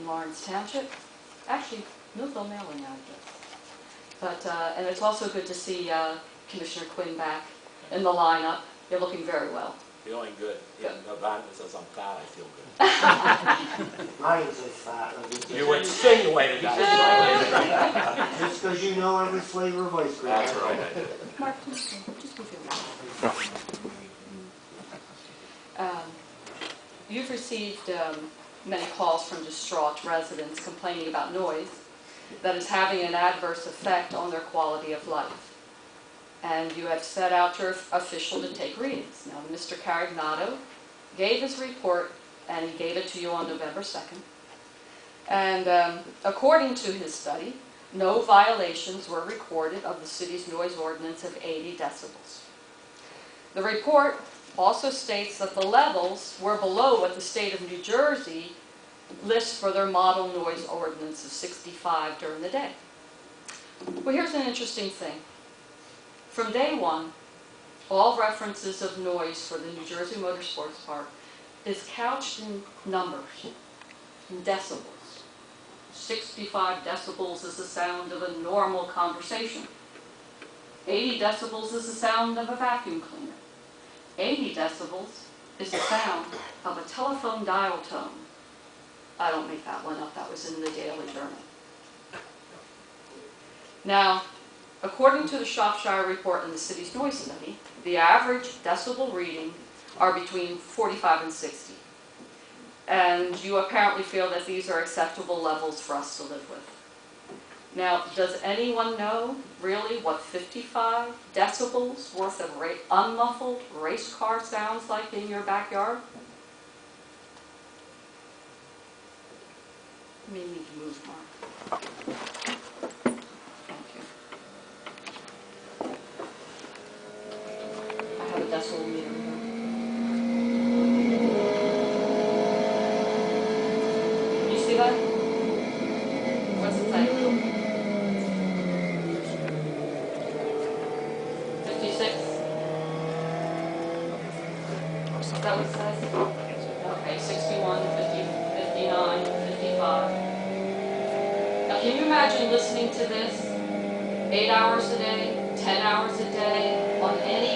in Lawrence Township. Actually, Millville mailing address. But, and it's also good to see Commissioner Quinn back in the lineup. You're looking very well. Feeling good. Even though Diamond says I'm fat, I feel good. I ain't so fat. You insinuated that. Just because you know every flavor of ice cream. That's right, I do. Mark, just move your You've received many calls from distraught residents complaining about noise that is having an adverse effect on their quality of life. And you have set out your official to take readings. Now, Mr. Carignato gave his report, and he gave it to you on November 2nd. And according to his study, no violations were recorded of the city's noise ordinance of 80 decibels. The report also states that the levels were below what the state of New Jersey lists for their model noise ordinance of 65 during the day. Well, here's an interesting thing. From day one, all references of noise for the New Jersey Motorsports Park is couched in numbers, in decibels. 65 decibels is the sound of a normal conversation. 80 decibels is the sound of a vacuum cleaner. 80 decibels is the sound of a telephone dial tone. I don't make that one up, that was in the Daily Journal. Now, according to the Shropshire report and the city's noise study, the average decibel reading are between 45 and 60. And you apparently feel that these are acceptable levels for us to live with. Now, does anyone know really what 55 decibels worth of unmuffled race car sounds like in your backyard? You may need to move, Mark. Thank you. I have a decibel meter here. You see that? What's it say? 56? Is that what it says? Okay, 61, 50, 59, 55. Now can you imagine listening to this 8 hours a day, 10 hours a day, on any